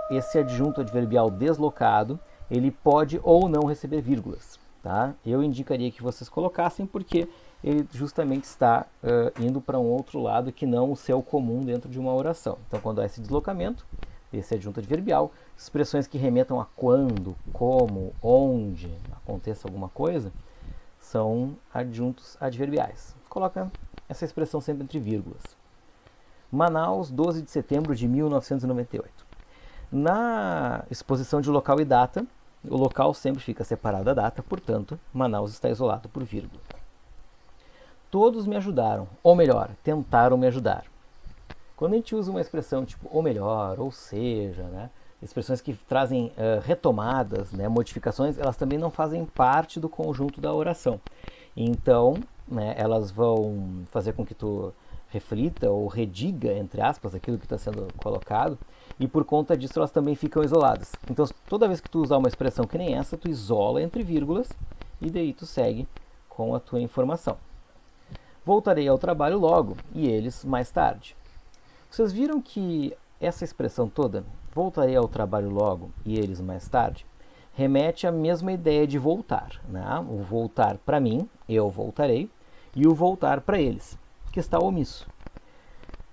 esse adjunto adverbial deslocado, ele pode ou não receber vírgulas, tá? Eu indicaria que vocês colocassem porque ele justamente está indo para um outro lado que não o seu comum dentro de uma oração. Então, quando há esse deslocamento, esse adjunto adverbial, expressões que remetam a quando, como, onde aconteça alguma coisa, são adjuntos adverbiais. Coloca essa expressão sempre entre vírgulas. Manaus, 12 de setembro de 1998. Na exposição de local e data, o local sempre fica separado da data, portanto, Manaus está isolado por vírgula. Todos me ajudaram, ou melhor, tentaram me ajudar. Quando a gente usa uma expressão tipo ou melhor, ou seja, né, expressões que trazem retomadas, né, modificações, elas também não fazem parte do conjunto da oração. Então, né, elas vão fazer com que tu reflita ou rediga, entre aspas, aquilo que está sendo colocado, e por conta disso elas também ficam isoladas. Então, toda vez que tu usar uma expressão que nem essa, tu isola entre vírgulas e daí tu segue com a tua informação. Voltarei ao trabalho logo e eles mais tarde. Vocês viram que essa expressão toda, voltarei ao trabalho logo e eles mais tarde, remete à mesma ideia de voltar, né? O voltar para mim, eu voltarei, e o voltar para eles, que está omisso.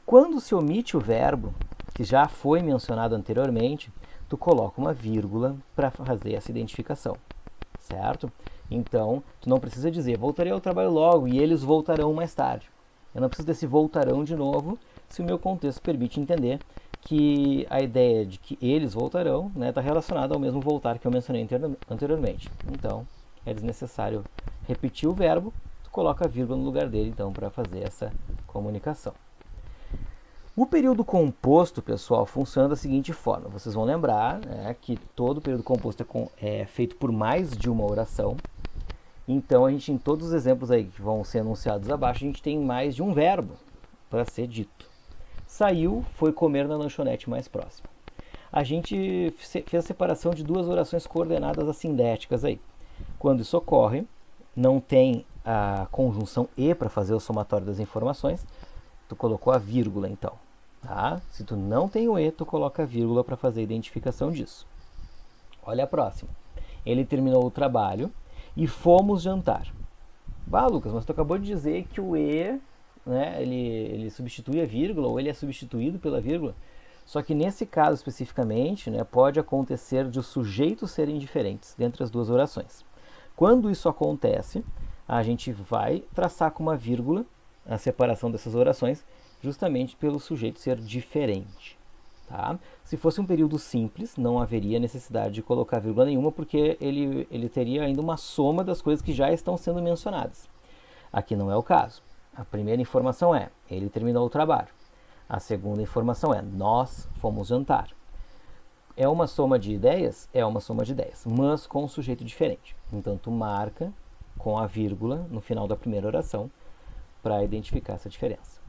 Quando se omite o verbo, que já foi mencionado anteriormente, tu coloca uma vírgula para fazer essa identificação, certo? Então, tu não precisa dizer, voltarei ao trabalho logo e eles voltarão mais tarde. Eu não preciso desse voltarão de novo, se o meu contexto permite entender que a ideia de que eles voltarão está relacionada ao mesmo voltar que eu mencionei anteriormente. Então, é desnecessário repetir o verbo, tu coloca a vírgula no lugar dele, então, para fazer essa comunicação. O período composto, pessoal, funciona da seguinte forma. Vocês vão lembrar que todo período composto é feito por mais de uma oração. Então, a gente, em todos os exemplos aí que vão ser anunciados abaixo, a gente tem mais de um verbo para ser dito. Saiu, foi comer na lanchonete mais próxima. A gente fez a separação de duas orações coordenadas assindéticas aí. Quando isso ocorre, não tem a conjunção e para fazer o somatório das informações, tu colocou a vírgula então. Tá? Se tu não tem o e, tu coloca a vírgula para fazer a identificação disso. Olha a próxima. Ele terminou o trabalho e fomos jantar. Bah, Lucas, mas tu acabou de dizer que o e, ele substitui a vírgula, ou ele é substituído pela vírgula. Só que nesse caso especificamente, pode acontecer de os sujeitos serem diferentes dentre as duas orações. Quando isso acontece, a gente vai traçar com uma vírgula a separação dessas orações, justamente pelo sujeito ser diferente. Tá? Se fosse um período simples, não haveria necessidade de colocar vírgula nenhuma, porque ele teria ainda uma soma das coisas que já estão sendo mencionadas. Aqui não é o caso. A primeira informação é, ele terminou o trabalho. A segunda informação é, nós fomos jantar. É uma soma de ideias? É uma soma de ideias, mas com um sujeito diferente. Então, tu marca com a vírgula no final da primeira oração para identificar essa diferença.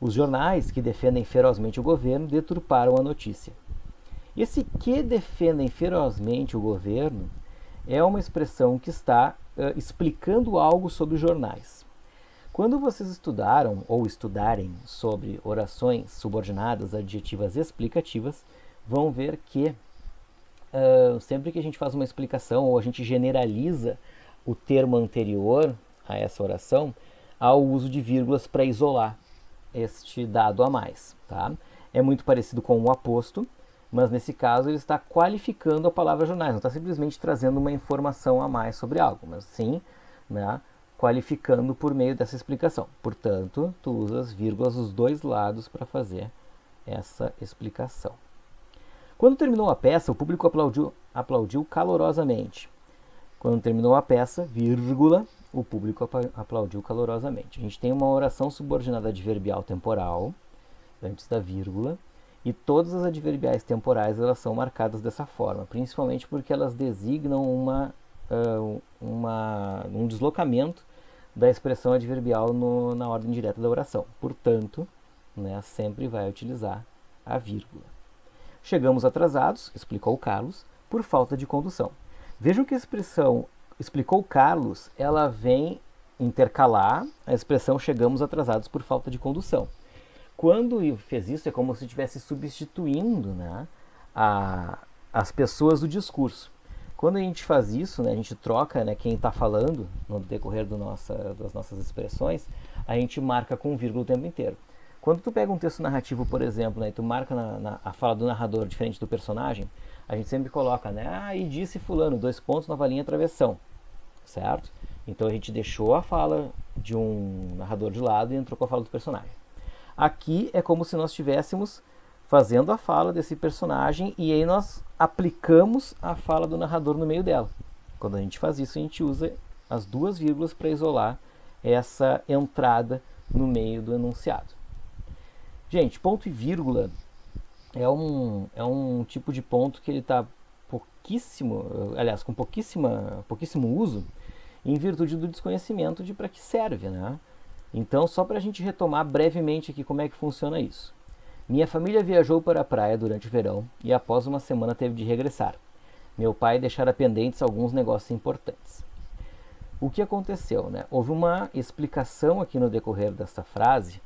Os jornais que defendem ferozmente o governo deturparam a notícia. Esse que defendem ferozmente o governo é uma expressão que está explicando algo sobre os jornais. Quando vocês estudaram ou estudarem sobre orações subordinadas adjetivas explicativas, vão ver que sempre que a gente faz uma explicação ou a gente generaliza o termo anterior a essa oração, há o uso de vírgulas para isolar este dado a mais. Tá? É muito parecido com o aposto, mas nesse caso ele está qualificando a palavra jornais, não está simplesmente trazendo uma informação a mais sobre algo, mas sim qualificando por meio dessa explicação. Portanto, tu usa as vírgulas dos dois lados para fazer essa explicação. Quando terminou a peça, o público aplaudiu calorosamente. Quando terminou a peça, vírgula, o público aplaudiu calorosamente. A gente tem uma oração subordinada adverbial temporal, antes da vírgula, e todas as adverbiais temporais elas são marcadas dessa forma, principalmente porque elas designam um deslocamento da expressão adverbial na ordem direta da oração. Portanto, sempre vai utilizar a vírgula. Chegamos atrasados, explicou Carlos, por falta de condução. Vejam que a expressão explicou Carlos, ela vem intercalar a expressão chegamos atrasados por falta de condução. Quando fez isso, é como se estivesse substituindo as pessoas do discurso. Quando a gente faz isso, né, a gente troca, né, quem está falando no decorrer das nossas expressões, a gente marca com vírgula o tempo inteiro. Quando tu pega um texto narrativo, por exemplo, né, e tu marca a fala do narrador diferente do personagem, a gente sempre coloca, né, e disse fulano, 2 pontos, nova linha, travessão, certo? Então a gente deixou a fala de um narrador de lado e entrou com a fala do personagem. Aqui é como se nós estivéssemos fazendo a fala desse personagem e aí nós aplicamos a fala do narrador no meio dela. Quando a gente faz isso, a gente usa as 2 vírgulas para isolar essa entrada no meio do enunciado. Gente, ponto e vírgula é um tipo de ponto que ele está com pouquíssimo uso em virtude do desconhecimento de para que serve, né? Então, só para a gente retomar brevemente aqui como é que funciona isso. Minha família viajou para a praia durante o verão e após uma semana teve de regressar. Meu pai deixara pendentes alguns negócios importantes. O que aconteceu, né? Houve uma explicação aqui no decorrer dessa frase,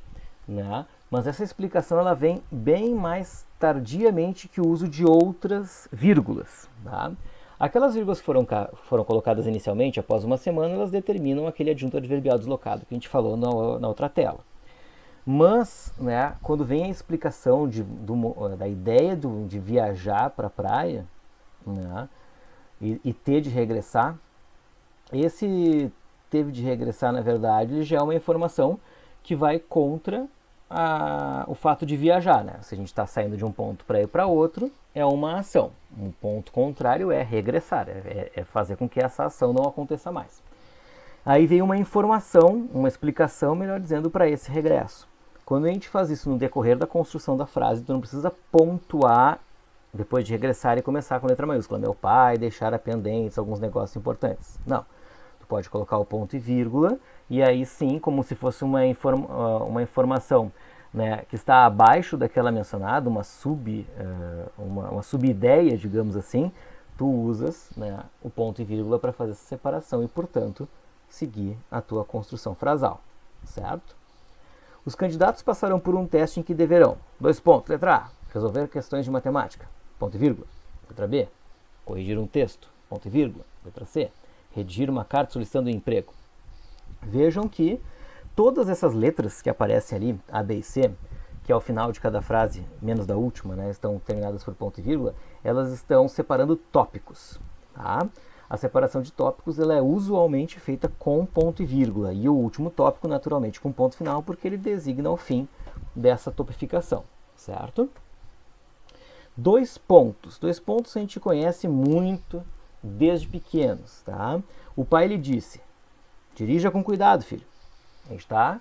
né? Mas essa explicação ela vem bem mais tardiamente que o uso de outras vírgulas, tá? Aquelas vírgulas que foram colocadas inicialmente, após uma semana, elas determinam aquele adjunto adverbial deslocado que a gente falou na outra tela. Mas, né, quando vem a explicação da ideia de viajar para a praia, né, e ter de regressar, esse teve de regressar, na verdade, ele já é uma informação que vai contra o fato de viajar. Né? Se a gente está saindo de um ponto para ir para outro, é uma ação. Um ponto contrário é regressar, é fazer com que essa ação não aconteça mais. Aí vem uma informação, uma explicação, melhor dizendo, para esse regresso. Quando a gente faz isso no decorrer da construção da frase, tu não precisa pontuar depois de regressar e começar com letra maiúscula. Meu pai deixara pendentes alguns negócios importantes. Não. Tu pode colocar o ponto e vírgula e aí sim, como se fosse uma informação, né, que está abaixo daquela mencionada, uma sub-ideia, digamos assim, tu usas, né, o ponto e vírgula para fazer essa separação e, portanto, seguir a tua construção frasal, certo? Os candidatos passarão por um teste em que deverão, 2 pontos, letra A, resolver questões de matemática, ponto e vírgula, letra B, corrigir um texto, ponto e vírgula, letra C, redigir uma carta solicitando um emprego. Vejam que todas essas letras que aparecem ali, A, B e C, que ao final de cada frase, menos da última, né, estão terminadas por ponto e vírgula, elas estão separando tópicos, tá? A separação de tópicos ela é usualmente feita com ponto e vírgula, e o último tópico, naturalmente, com ponto final, porque ele designa o fim dessa topificação, certo? 2 pontos. 2 pontos a gente conhece muito desde pequenos, tá? O pai lhe disse, dirija com cuidado, filho. A gente está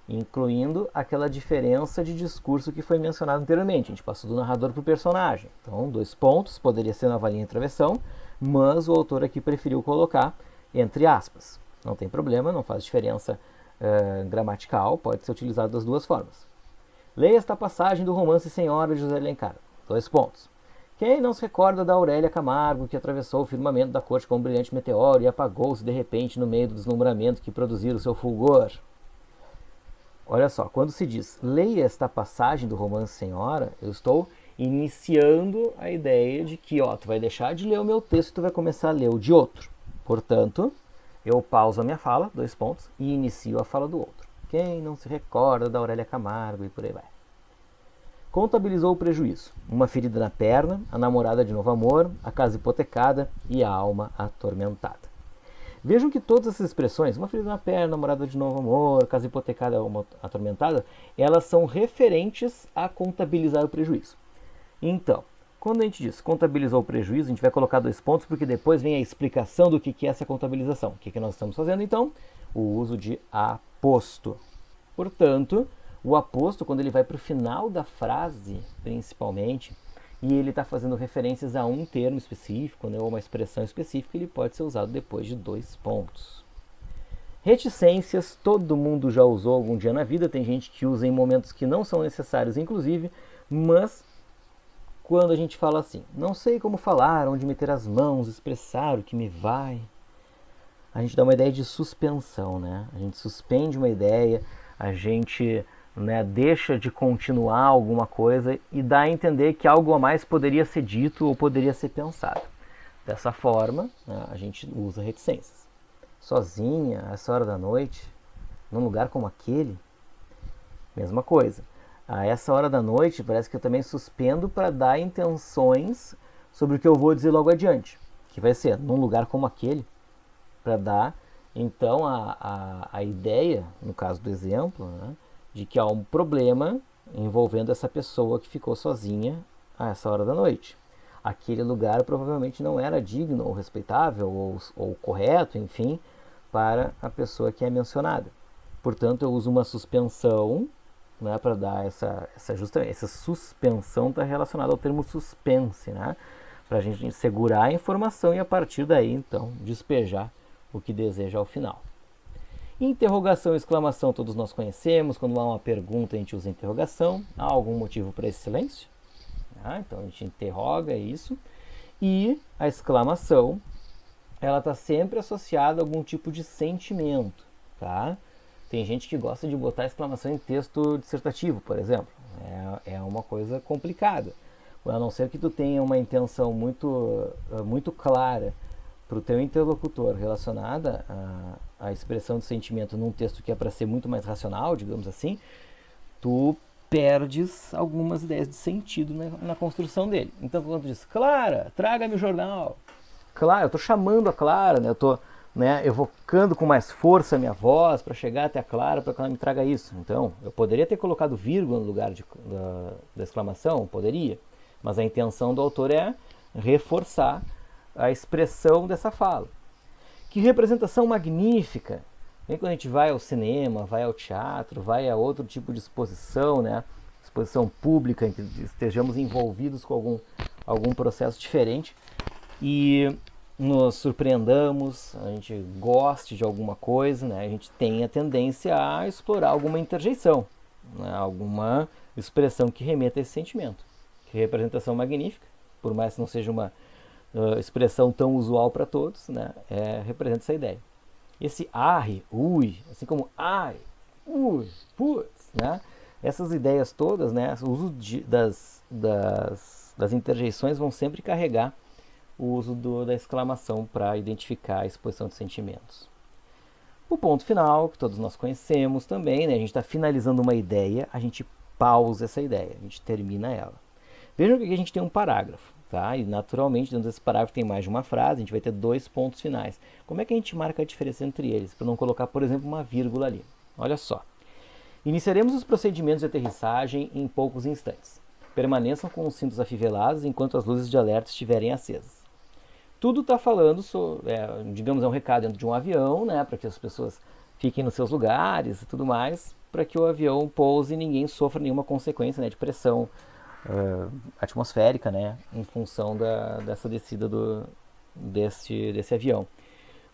incluindo aquela diferença de discurso que foi mencionado anteriormente. A gente passou do narrador para o personagem. Então, 2 pontos, poderia ser nova linha e travessão, mas o autor aqui preferiu colocar entre aspas. Não tem problema, não faz diferença gramatical, pode ser utilizado das 2 formas. Leia esta passagem do romance Senhora de José Alencar. 2 pontos. Quem não se recorda da Aurélia Camargo, que atravessou o firmamento da corte com um brilhante meteoro e apagou-se de repente no meio do deslumbramento que produzira o seu fulgor? Olha só, quando se diz leia esta passagem do romance Senhora, eu estou iniciando a ideia de que tu vai deixar de ler o meu texto e tu vai começar a ler o de outro. Portanto, eu pauso a minha fala, 2 pontos, e inicio a fala do outro. Quem não se recorda da Aurélia Camargo e por aí vai. Contabilizou o prejuízo. Uma ferida na perna, a namorada de novo amor, a casa hipotecada e a alma atormentada. Vejam que todas essas expressões, uma ferida na perna, namorada de novo amor, casa hipotecada, alma atormentada, elas são referentes a contabilizar o prejuízo. Então, quando a gente diz contabilizou o prejuízo, a gente vai colocar 2 pontos, porque depois vem a explicação do que é essa contabilização. O que nós estamos fazendo, então? O uso de aposto. Portanto, o aposto, quando ele vai para o final da frase, principalmente, e ele está fazendo referências a um termo específico, né, ou uma expressão específica, ele pode ser usado depois de 2 pontos. Reticências, todo mundo já usou algum dia na vida, tem gente que usa em momentos que não são necessários, inclusive, mas quando a gente fala assim, não sei como falar, onde meter as mãos, expressar o que me vai, a gente dá uma ideia de suspensão, né? A gente suspende uma ideia, a gente né, deixa de continuar alguma coisa e dá a entender que algo a mais poderia ser dito ou poderia ser pensado. Dessa forma, né, a gente usa reticências. Sozinha, a essa hora da noite, num lugar como aquele, mesma coisa. A essa hora da noite, parece que eu também suspendo para dar intenções sobre o que eu vou dizer logo adiante, que vai ser num lugar como aquele, para dar então a ideia, no caso do exemplo, né, de que há um problema envolvendo essa pessoa que ficou sozinha a essa hora da noite. Aquele lugar provavelmente não era digno ou respeitável ou correto, enfim, para a pessoa que é mencionada. Portanto, eu uso uma suspensão, né, para dar essa suspensão está relacionada ao termo suspense, né, para a gente segurar a informação e a partir daí, então, despejar o que deseja ao final. Interrogação e exclamação todos nós conhecemos. Quando há uma pergunta, a gente usa interrogação. Há algum motivo para esse silêncio? Então a gente interroga isso. E a exclamação, ela está sempre associada a algum tipo de sentimento. Tá? Tem gente que gosta de botar exclamação em texto dissertativo, por exemplo. É uma coisa complicada. A não ser que tu tenha uma intenção muito clara para o teu interlocutor relacionada à expressão de sentimento num texto que é para ser muito mais racional, digamos assim, tu perdes algumas ideias de sentido na construção dele. Então, quando tu diz, Clara, traga-me o jornal. Clara, eu estou chamando a Clara, né? Eu estou evocando com mais força a minha voz para chegar até a Clara para que ela me traga isso. Então, eu poderia ter colocado vírgula no lugar da exclamação, poderia, mas a intenção do autor é reforçar a expressão dessa fala. Que representação magnífica! Nem quando a gente vai ao cinema, vai ao teatro, vai a outro tipo de exposição, né? Exposição pública em que estejamos envolvidos com algum processo diferente e nos surpreendamos, a gente goste de alguma coisa, né? A gente tem a tendência a explorar alguma interjeição, né? Alguma expressão que remeta a esse sentimento. Que representação magnífica, por mais que não seja uma expressão tão usual para todos, né, representa essa ideia. Esse arre, ui, assim como ai, ui, putz, né, essas ideias todas, né, o uso das interjeições vão sempre carregar o uso da exclamação para identificar a exposição de sentimentos. O ponto final, que todos nós conhecemos também, né, a gente está finalizando uma ideia, a gente pausa essa ideia, a gente termina ela. Vejam que aqui a gente tem um parágrafo. Tá? E naturalmente, dentro desse parágrafo tem mais de uma frase, a gente vai ter 2 pontos finais. Como é que a gente marca a diferença entre eles? Para não colocar, por exemplo, uma vírgula ali. Olha só. Iniciaremos os procedimentos de aterrissagem em poucos instantes. Permaneçam com os cintos afivelados enquanto as luzes de alerta estiverem acesas. Tudo está falando, digamos, é um recado dentro de um avião, né, para que as pessoas fiquem nos seus lugares e tudo mais, para que o avião pouse e ninguém sofra nenhuma consequência, né, de pressão atmosférica, né, em função dessa descida desse avião.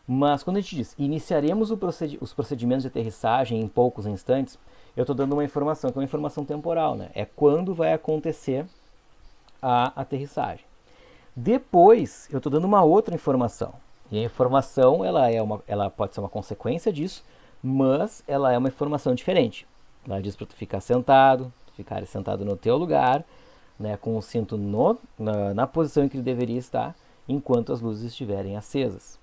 Mas quando a gente diz iniciaremos os procedimentos de aterrissagem em poucos instantes, eu estou dando uma informação que é uma informação temporal, né? É quando vai acontecer a aterrissagem. Depois eu estou dando uma outra informação. E a informação ela pode ser uma consequência disso, mas ela é uma informação diferente. Ela diz para tu ficar sentado, ficar sentado no teu lugar, né, com o cinto na posição em que ele deveria estar, enquanto as luzes estiverem acesas,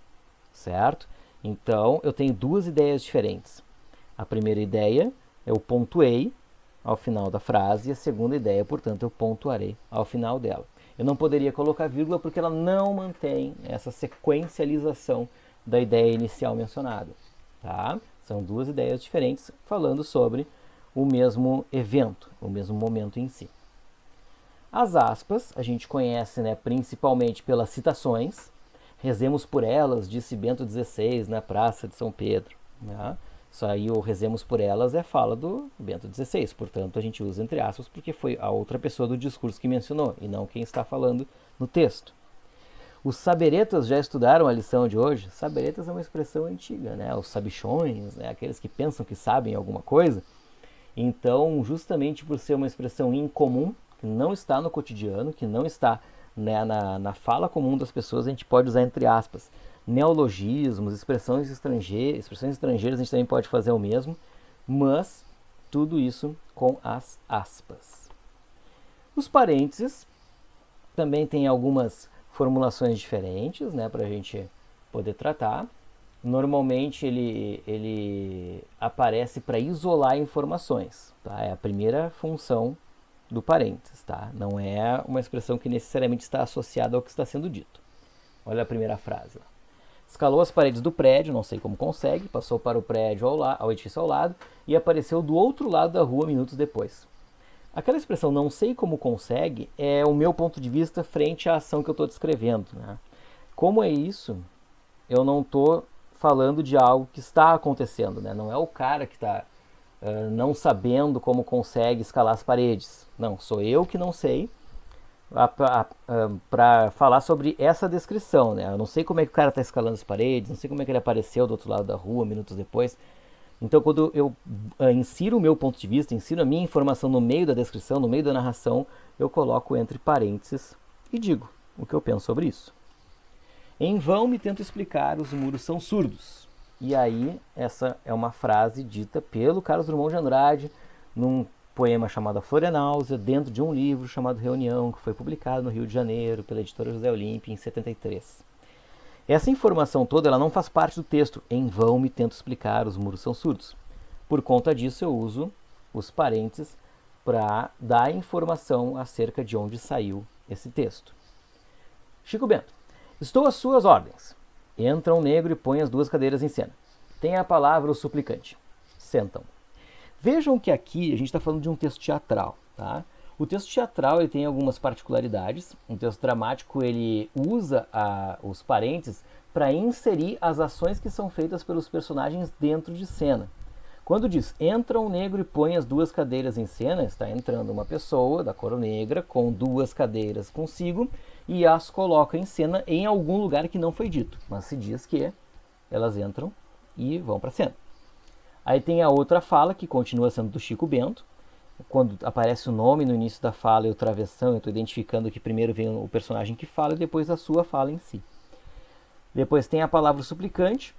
certo? Então, eu tenho 2 ideias diferentes. A primeira ideia eu pontuei ao final da frase, e a segunda ideia, portanto, eu pontuarei ao final dela. Eu não poderia colocar vírgula porque ela não mantém essa sequencialização da ideia inicial mencionada. Tá? São 2 ideias diferentes falando sobre o mesmo evento, o mesmo momento em si. As aspas a gente conhece, né, principalmente pelas citações. Rezemos por elas, disse Bento XVI na Praça de São Pedro. Né? Isso aí, o rezemos por elas, é fala do Bento XVI. Portanto, a gente usa entre aspas porque foi a outra pessoa do discurso que mencionou e não quem está falando no texto. Os saberetas já estudaram a lição de hoje? Saberetas é uma expressão antiga, né? Os sabichões, né? Aqueles que pensam que sabem alguma coisa. Então, justamente por ser uma expressão incomum, que não está no cotidiano, que não está, né, na fala comum das pessoas, a gente pode usar entre aspas. Neologismos, expressões estrangeiras, a gente também pode fazer o mesmo, mas tudo isso com as aspas. Os parênteses também tem algumas formulações diferentes, né, para a gente poder tratar. Normalmente ele aparece para isolar informações, tá? É a primeira função do parênteses, tá? Não é uma expressão que necessariamente está associada ao que está sendo dito. Olha a primeira frase lá. Escalou as paredes do prédio, não sei como consegue, passou para o prédio ao edifício ao lado e apareceu do outro lado da rua minutos depois. Aquela expressão não sei como consegue é o meu ponto de vista frente à ação que eu estou descrevendo, né? Como é isso, eu não estou falando de algo que está acontecendo, né? Não é o cara que está não sabendo como consegue escalar as paredes. Não, sou eu que não sei para falar sobre essa descrição, né? Eu não sei como é que o cara está escalando as paredes, não sei como é que ele apareceu do outro lado da rua minutos depois. Então, quando eu insiro o meu ponto de vista, insiro a minha informação no meio da descrição, no meio da narração, eu coloco entre parênteses e digo o que eu penso sobre isso. Em vão me tento explicar, os muros são surdos. E aí, essa é uma frase dita pelo Carlos Drummond de Andrade, num poema chamado A Florianáusea, dentro de um livro chamado Reunião, que foi publicado no Rio de Janeiro pela editora José Olímpio em 73. Essa informação toda ela não faz parte do texto. Em vão me tento explicar, os muros são surdos. Por conta disso, eu uso os parênteses para dar informação acerca de onde saiu esse texto. Chico Bento. Estou às suas ordens. Entra um negro e põe as duas cadeiras em cena. Tem a palavra o suplicante. Sentam. Vejam que aqui a gente está falando de um texto teatral, tá? O texto teatral ele tem algumas particularidades. Um texto dramático ele usa os parênteses para inserir as ações que são feitas pelos personagens dentro de cena. Quando diz entra um negro e põe as duas cadeiras em cena, está entrando uma pessoa da cor negra com duas cadeiras consigo e as coloca em cena em algum lugar que não foi dito, mas se diz que elas entram e vão para a cena. Aí tem a outra fala que continua sendo do Chico Bento. Quando aparece o nome no início da fala e o travessão, eu estou identificando que primeiro vem o personagem que fala e depois a sua fala em si. Depois tem a palavra suplicante,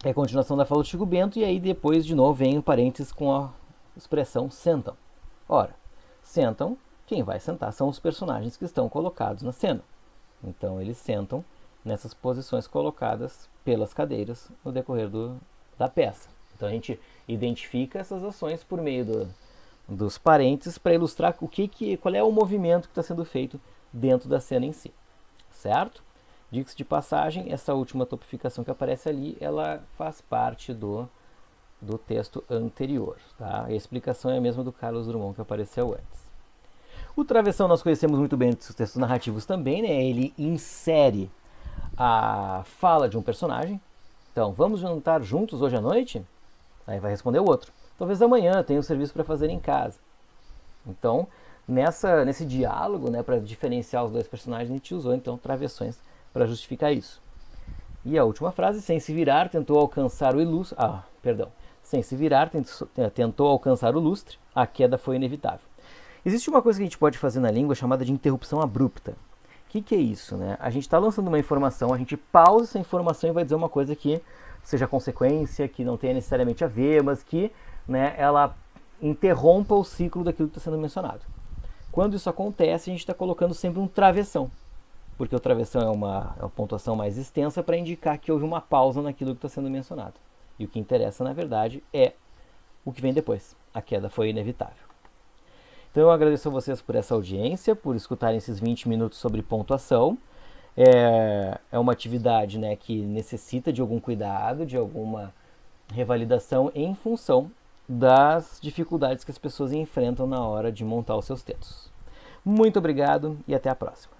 é a continuação da fala do Chico Bento, e aí depois de novo vem o parênteses com a expressão sentam. Ora, sentam, quem vai sentar são os personagens que estão colocados na cena. Então eles sentam nessas posições colocadas pelas cadeiras no decorrer da peça. Então a gente identifica essas ações por meio dos parênteses para ilustrar qual é o movimento que está sendo feito dentro da cena em si, certo? Diga-se de passagem, essa última topificação que aparece ali, ela faz parte do texto anterior, tá? A explicação é a mesma do Carlos Drummond que apareceu antes. O travessão nós conhecemos muito bem dos textos narrativos também, né? Ele insere a fala de um personagem. Então, vamos jantar juntos hoje à noite? Aí vai responder o outro. Talvez amanhã, tenho um serviço para fazer em casa. Então, nesse diálogo, né, para diferenciar os dois personagens, a gente usou então travessões para justificar isso. E a última frase, sem se virar, tentou alcançar o ilustre. Sem se virar, tentou alcançar o lustre, a queda foi inevitável. Existe uma coisa que a gente pode fazer na língua chamada de interrupção abrupta. O que é isso, né? A gente está lançando uma informação, a gente pausa essa informação e vai dizer uma coisa que seja consequência, que não tenha necessariamente a ver, mas que, né, ela interrompa o ciclo daquilo que está sendo mencionado. Quando isso acontece, a gente está colocando sempre um travessão, porque o travessão é uma pontuação mais extensa para indicar que houve uma pausa naquilo que está sendo mencionado. E o que interessa, na verdade, é o que vem depois. A queda foi inevitável. Então eu agradeço a vocês por essa audiência, por escutarem esses 20 minutos sobre pontuação. É uma atividade, né, que necessita de algum cuidado, de alguma revalidação em função das dificuldades que as pessoas enfrentam na hora de montar os seus textos. Muito obrigado e até a próxima.